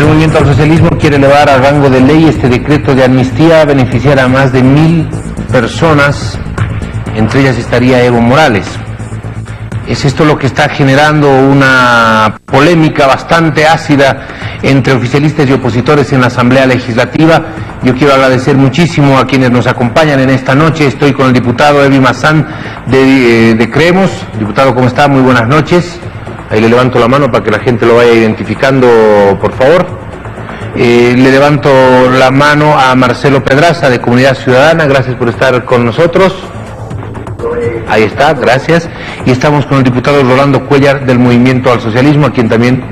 El Movimiento al Socialismo quiere elevar a rango de ley este decreto de amnistía a beneficiar a más de 1000 personas, entre ellas estaría Evo Morales. Es esto lo que está generando una polémica bastante ácida entre oficialistas y opositores en la Asamblea Legislativa. Yo quiero agradecer muchísimo a quienes nos acompañan en esta noche. Estoy con el diputado Evi Mazán de Creemos. Diputado, ¿cómo está? Muy buenas noches. Ahí le levanto la mano para que la gente lo vaya identificando, por favor. Le levanto la mano a Marcelo Pedraza, de Comunidad Ciudadana. Gracias por estar con nosotros. Ahí está, gracias. Y estamos con el diputado Rolando Cuéllar, del Movimiento al Socialismo, a quien también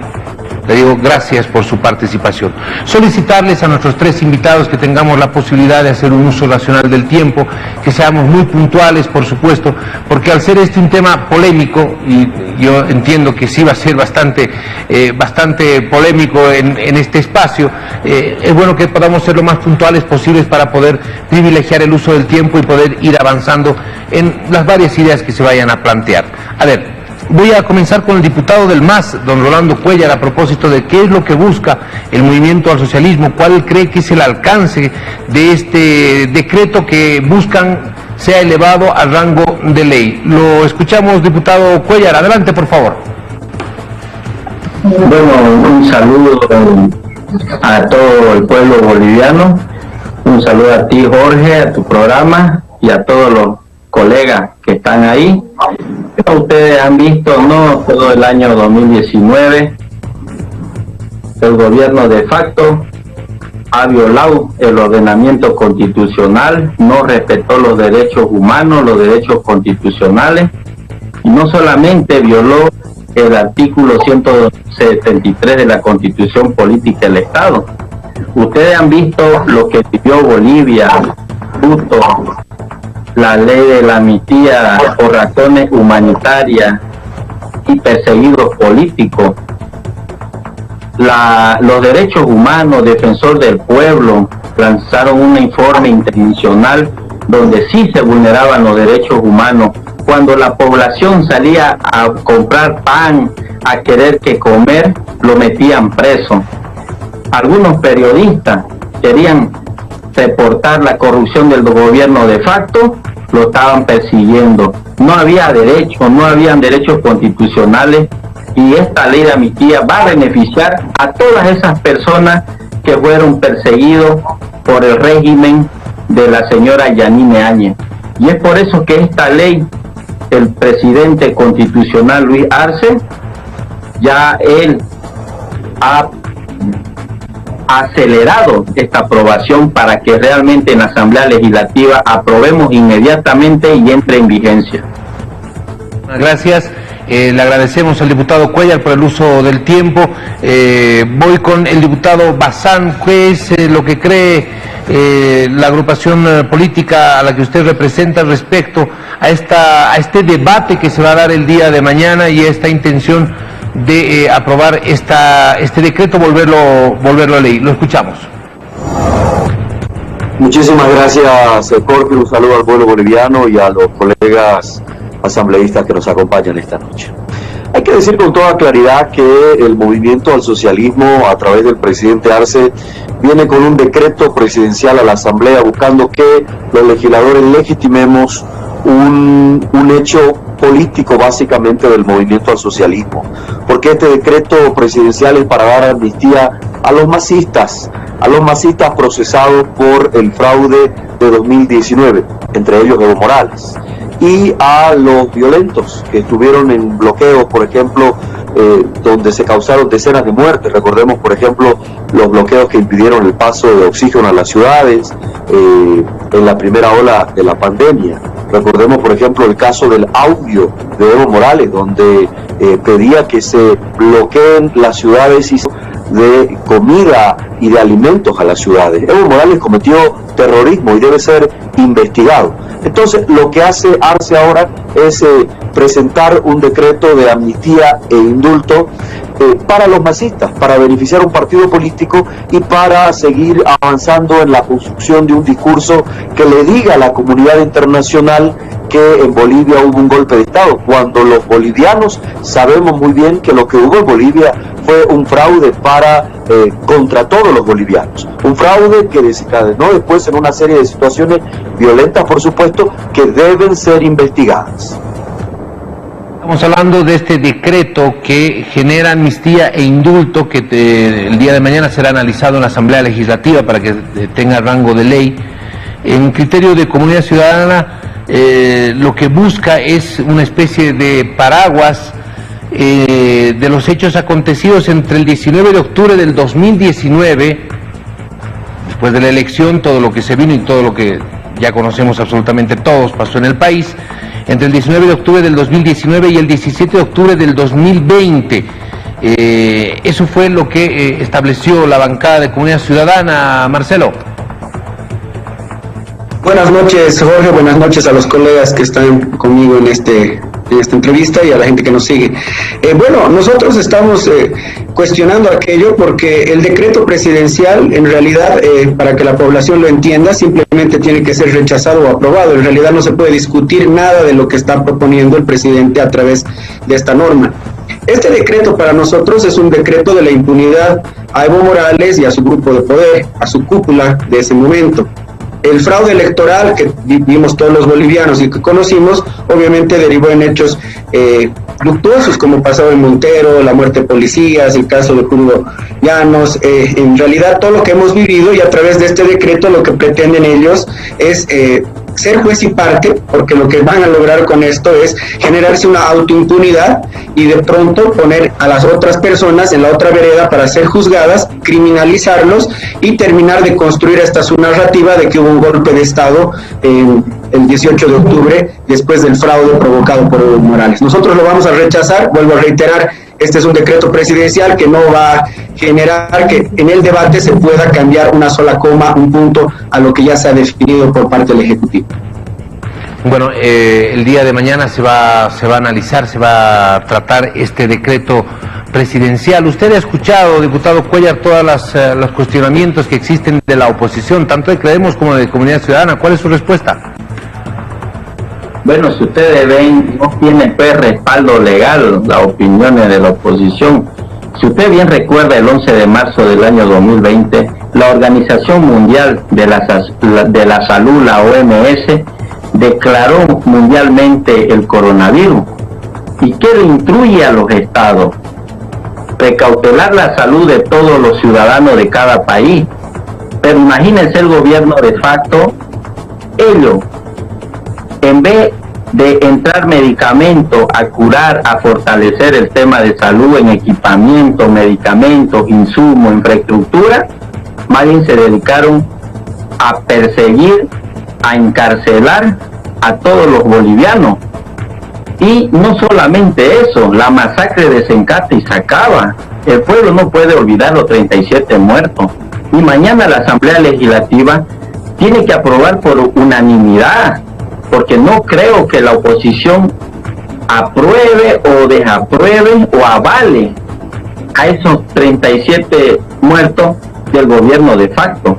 le digo gracias por su participación. Solicitarles a nuestros tres invitados que tengamos la posibilidad de hacer un uso racional del tiempo, que seamos muy puntuales, por supuesto, porque al ser este un tema polémico, y yo entiendo que sí va a ser bastante polémico en este espacio, es bueno que podamos ser lo más puntuales posibles para poder privilegiar el uso del tiempo y poder ir avanzando en las varias ideas que se vayan a plantear. A ver, voy a comenzar con el diputado del MAS, don Rolando Cuéllar, a propósito de qué es lo que busca el Movimiento al Socialismo, cuál cree que es el alcance de este decreto que buscan sea elevado al rango de ley. Lo escuchamos, diputado Cuéllar, adelante por favor. Bueno, un saludo a todo el pueblo boliviano, un saludo a ti, Jorge, a tu programa y a todos los colegas que están ahí. Ustedes han visto, ¿no?, todo el año 2019 el gobierno de facto ha violado el ordenamiento constitucional, no respetó los derechos humanos, los derechos constitucionales, y no solamente violó el artículo 173 de la Constitución Política del Estado. Ustedes han visto lo que vivió Bolivia, justo la ley de la amnistía por razones humanitarias y perseguidos políticos. Los derechos humanos, Defensor del Pueblo, lanzaron un informe internacional donde sí se vulneraban los derechos humanos. Cuando la población salía a comprar pan, a querer que comer, lo metían preso. Algunos periodistas querían reportar la corrupción del gobierno de facto, lo estaban persiguiendo. No había derechos, no habían derechos constitucionales, y esta ley de amnistía va a beneficiar a todas esas personas que fueron perseguidos por el régimen de la señora Yanine Áñez. Y es por eso que esta ley, el presidente constitucional Luis Arce, ya él ha acelerado esta aprobación para que realmente en la Asamblea Legislativa aprobemos inmediatamente y entre en vigencia. Gracias. Le agradecemos al diputado Cuéllar por el uso del tiempo. Voy con el diputado Bazán. ¿Qué es lo que cree la agrupación política a la que usted representa respecto a este debate que se va a dar el día de mañana y esta intención de aprobar este decreto, volverlo a ley? Lo escuchamos. Muchísimas gracias, Jorge. Un saludo al pueblo boliviano y a los colegas asambleístas que nos acompañan esta noche. Hay que decir con toda claridad que el Movimiento al Socialismo, a través del presidente Arce, viene con un decreto presidencial a la Asamblea buscando que los legisladores legitimemos un hecho político básicamente del Movimiento al Socialismo, porque este decreto presidencial es para dar amnistía a los masistas procesados por el fraude de 2019, entre ellos Evo Morales, y a los violentos que estuvieron en bloqueos, por ejemplo, donde se causaron decenas de muertes. Recordemos, por ejemplo, los bloqueos que impidieron el paso de oxígeno a las ciudades en la primera ola de la pandemia. Recordemos, por ejemplo, el caso del audio de Evo Morales, donde pedía que se bloqueen las ciudades y de comida y de alimentos a las ciudades. Evo Morales cometió terrorismo y debe ser investigado. Entonces, lo que hace Arce ahora es presentar un decreto de amnistía e indulto para los masistas, para beneficiar a un partido político y para seguir avanzando en la construcción de un discurso que le diga a la comunidad internacional que en Bolivia hubo un golpe de Estado, cuando los bolivianos sabemos muy bien que lo que hubo en Bolivia fue un fraude contra todos los bolivianos, un fraude que desencadenó después en una serie de situaciones violentas, por supuesto, que deben ser investigadas. Estamos hablando de este decreto que genera amnistía e indulto que el día de mañana será analizado en la Asamblea Legislativa para que tenga rango de ley. En criterio de comunidad ciudadana, lo que busca es una especie de paraguas de los hechos acontecidos entre el 19 de octubre del 2019, después de la elección, todo lo que se vino y todo lo que ya conocemos absolutamente todos pasó en el país, entre el 19 de octubre del 2019 y el 17 de octubre del 2020. Eso fue lo que estableció la bancada de Comunidad Ciudadana. Marcelo. Buenas noches, Jorge, buenas noches a los colegas que están conmigo en esta entrevista y a la gente que nos sigue. Bueno, nosotros estamos cuestionando aquello porque el decreto presidencial, en realidad, para que la población lo entienda, simplemente tiene que ser rechazado o aprobado. En realidad no se puede discutir nada de lo que está proponiendo el presidente a través de esta norma. Este decreto para nosotros es un decreto de la impunidad a Evo Morales y a su grupo de poder, a su cúpula de ese momento. El fraude electoral que vimos todos los bolivianos y que conocimos, obviamente derivó en hechos luctuosos, como pasaba en Montero, la muerte de policías, el caso de Julio Llanos. En realidad todo lo que hemos vivido, y a través de este decreto lo que pretenden ellos es ser juez y parte, porque lo que van a lograr con esto es generarse una autoimpunidad y de pronto poner a las otras personas en la otra vereda para ser juzgadas, criminalizarlos y terminar de construir esta su narrativa de que hubo un golpe de Estado el 18 de octubre después del fraude provocado por Evo Morales. Nosotros lo vamos a rechazar, vuelvo a reiterar, este es un decreto presidencial que no va a generar que en el debate se pueda cambiar una sola coma, un punto a lo que ya se ha definido por parte del Ejecutivo. Bueno, el día de mañana se va a analizar, se va a tratar este decreto presidencial. Usted ha escuchado, diputado Cuellar, todos los cuestionamientos que existen de la oposición, tanto de Creemos como de Comunidad Ciudadana. ¿Cuál es su respuesta? Bueno, si ustedes ven, no tiene respaldo legal las opiniones de la oposición. Si usted bien recuerda, el 11 de marzo del año 2020, la Organización Mundial de la Salud, la OMS, declaró mundialmente el coronavirus. ¿Y qué le instruye a los estados? Precautelar la salud de todos los ciudadanos de cada país. Pero imagínense el gobierno de facto, ellos, en vez de entrar medicamentos a curar, a fortalecer el tema de salud en equipamiento, medicamentos, insumos, infraestructura, más bien se dedicaron a perseguir, a encarcelar a todos los bolivianos. Y no solamente eso, la masacre de Sencate y Sacaba. El pueblo no puede olvidar los 37 muertos. Y mañana la Asamblea Legislativa tiene que aprobar por unanimidad, porque no creo que la oposición apruebe o desapruebe o avale a esos 37 muertos del gobierno de facto.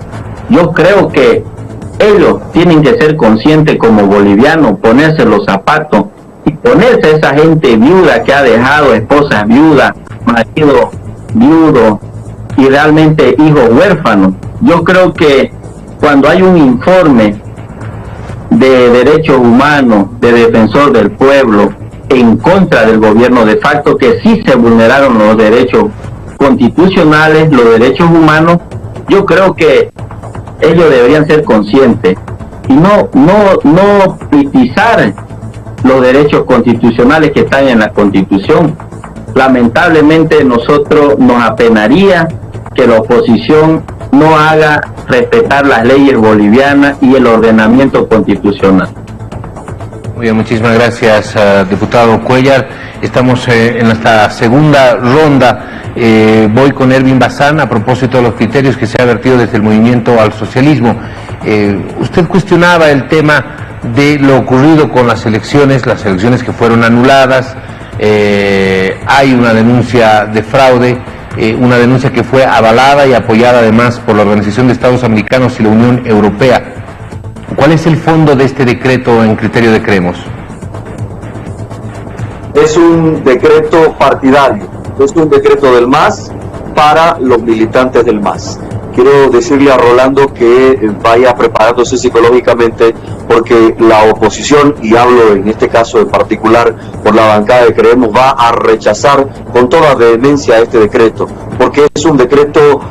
Yo creo que ellos tienen que ser conscientes como bolivianos, ponerse los zapatos y ponerse a esa gente viuda que ha dejado esposas viudas, marido viudo y realmente hijos huérfanos. Yo creo que cuando hay un informe de derechos humanos, de defensor del pueblo, en contra del gobierno de facto, que sí se vulneraron los derechos constitucionales, los derechos humanos, yo creo que ellos deberían ser conscientes y no politizar los derechos constitucionales que están en la Constitución. Lamentablemente nosotros nos apenaría que la oposición no haga respetar las leyes bolivianas y el ordenamiento constitucional. Muy bien, muchísimas gracias, diputado Cuellar. Estamos en esta segunda ronda. Voy con Ervin Bazán a propósito de los criterios que se ha vertido desde el movimiento al socialismo. Usted cuestionaba el tema de lo ocurrido con las elecciones que fueron anuladas. Hay una denuncia de fraude, una denuncia que fue avalada y apoyada además por la Organización de Estados Americanos y la Unión Europea. ¿Cuál es el fondo de este decreto en criterio de Creemos? Es un decreto partidario, es un decreto del MAS para los militantes del MAS. Quiero decirle a Rolando que vaya preparándose psicológicamente, porque la oposición, y hablo en este caso en particular por la bancada de Creemos, va a rechazar con toda vehemencia este decreto, porque es un decreto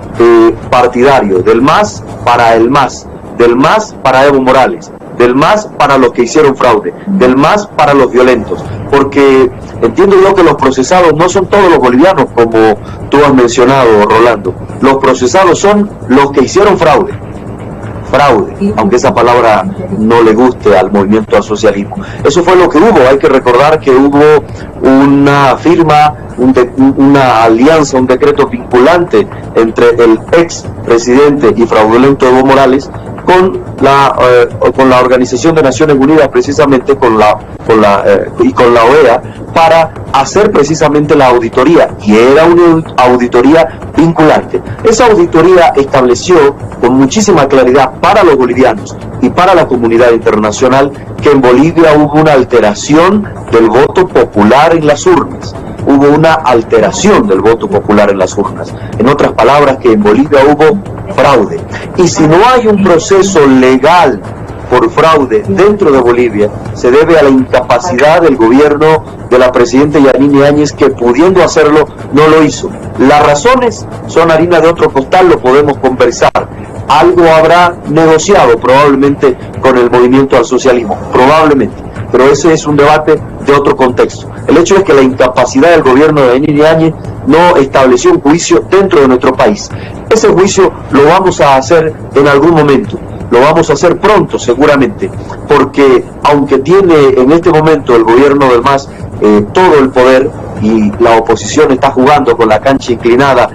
partidario, del MAS para el MAS, del MAS para Evo Morales, del MAS para los que hicieron fraude, del MAS para los violentos, porque entiendo yo que los procesados no son todos los bolivianos, como tú has mencionado, Rolando. Los procesados son los que hicieron fraude, aunque esa palabra no le guste al movimiento al socialismo. Eso fue lo que hubo. Hay que recordar que hubo una firma, una alianza, un decreto vinculante entre el ex presidente y fraudulento Evo Morales con la Organización de Naciones Unidas, precisamente con la OEA, para hacer precisamente la auditoría, y era una auditoría vinculante. Esa auditoría estableció con muchísima claridad para los bolivianos y para la comunidad internacional que en Bolivia hubo una alteración del voto popular en las urnas. Hubo una alteración del voto popular en las urnas. En otras palabras, que en Bolivia hubo fraude. Y si no hay un proceso legal por fraude dentro de Bolivia, se debe a la incapacidad del gobierno de la presidenta Yanine Áñez, que pudiendo hacerlo, no lo hizo. Las razones son harina de otro costal, lo podemos conversar. Algo habrá negociado probablemente con el movimiento al socialismo, probablemente, pero ese es un debate de otro contexto. El hecho es que la incapacidad del gobierno de Yanine Áñez no estableció un juicio dentro de nuestro país. Ese juicio lo vamos a hacer en algún momento, lo vamos a hacer pronto seguramente, porque aunque tiene en este momento el gobierno del MAS todo el poder, y la oposición está jugando con la cancha inclinada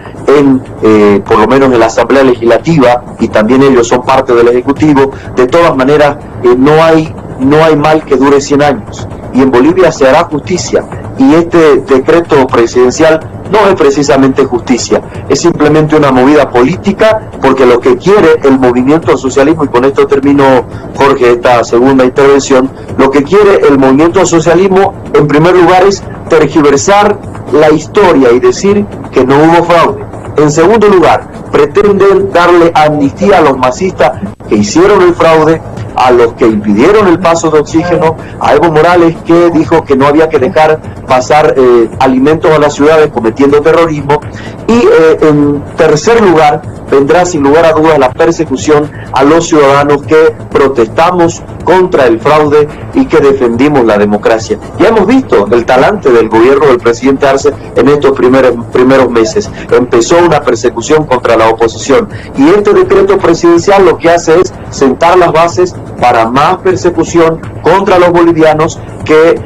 por lo menos en la Asamblea Legislativa, y también ellos son parte del Ejecutivo, de todas maneras no hay mal que dure 100 años, y en Bolivia se hará justicia, y este decreto presidencial no es precisamente justicia, es simplemente una movida política, porque lo que quiere el movimiento al socialismo, y con esto termino, Jorge, esta segunda intervención, lo que quiere el movimiento al socialismo, en primer lugar, es tergiversar la historia y decir que no hubo fraude. En segundo lugar, pretenden darle amnistía a los masistas que hicieron el fraude, a los que impidieron el paso de oxígeno, a Evo Morales, que dijo que no había que dejar pasar alimentos a las ciudades cometiendo terrorismo, y en tercer lugar vendrá sin lugar a dudas la persecución a los ciudadanos que protestamos contra el fraude y que defendimos la democracia. Ya hemos visto el talante del gobierno del presidente Arce en estos primeros meses. Empezó una persecución contra la oposición, y este decreto presidencial lo que hace es sentar las bases para más persecución contra los bolivianos que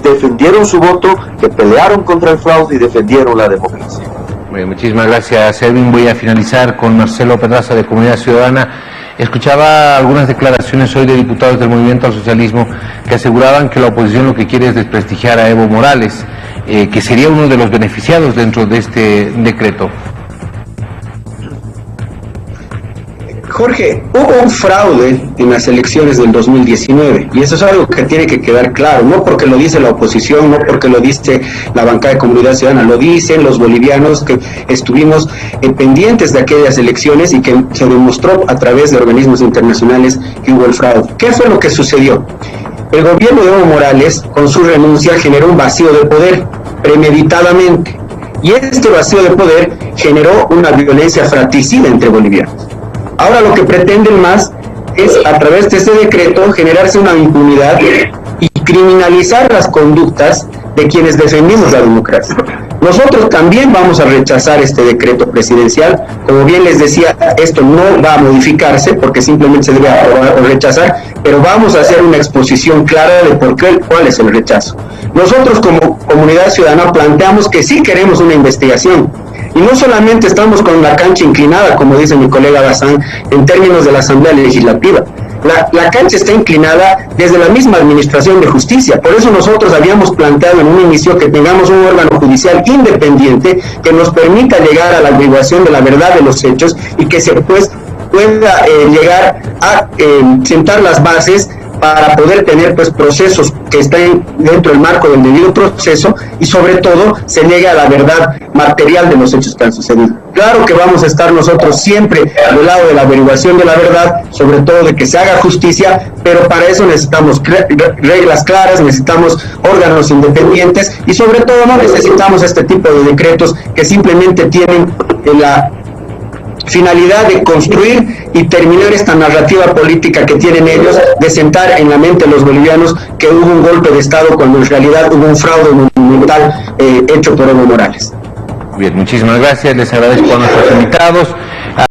defendieron su voto, que pelearon contra el fraude y defendieron la democracia. Bueno, muchísimas gracias, Edwin. Voy a finalizar con Marcelo Pedraza, de Comunidad Ciudadana. Escuchaba algunas declaraciones hoy de diputados del Movimiento al Socialismo que aseguraban que la oposición lo que quiere es desprestigiar a Evo Morales, que sería uno de los beneficiados dentro de este decreto. Jorge, hubo un fraude en las elecciones del 2019, y eso es algo que tiene que quedar claro, no porque lo dice la oposición, no porque lo dice la bancada de Comunidad Ciudadana, lo dicen los bolivianos que estuvimos pendientes de aquellas elecciones y que se demostró a través de organismos internacionales que hubo el fraude. ¿Qué fue lo que sucedió? El gobierno de Evo Morales, con su renuncia, generó un vacío de poder premeditadamente, y este vacío de poder generó una violencia fratricida entre bolivianos. Ahora lo que pretenden más es, a través de este decreto, generarse una impunidad y criminalizar las conductas de quienes defendimos la democracia. Nosotros también vamos a rechazar este decreto presidencial. Como bien les decía, esto no va a modificarse porque simplemente se debe aprobar o rechazar, pero vamos a hacer una exposición clara de cuál es el rechazo. Nosotros como Comunidad Ciudadana planteamos que sí queremos una investigación, y no solamente estamos con la cancha inclinada, como dice mi colega Bazán, en términos de la Asamblea Legislativa. La cancha está inclinada desde la misma Administración de Justicia. Por eso nosotros habíamos planteado en un inicio que tengamos un órgano judicial independiente que nos permita llegar a la averiguación de la verdad de los hechos, y que pueda llegar a sentar las bases para poder tener pues procesos que estén dentro del marco del debido proceso y sobre todo se llegue a la verdad material de los hechos que han sucedido. Claro que vamos a estar nosotros siempre al lado de la averiguación de la verdad, sobre todo de que se haga justicia, pero para eso necesitamos reglas claras, necesitamos órganos independientes y sobre todo no necesitamos este tipo de decretos que simplemente tienen la finalidad de construir y terminar esta narrativa política que tienen ellos, de sentar en la mente de los bolivianos que hubo un golpe de Estado cuando en realidad hubo un fraude monumental hecho por Evo Morales. Bien, muchísimas gracias, les agradezco a nuestros invitados.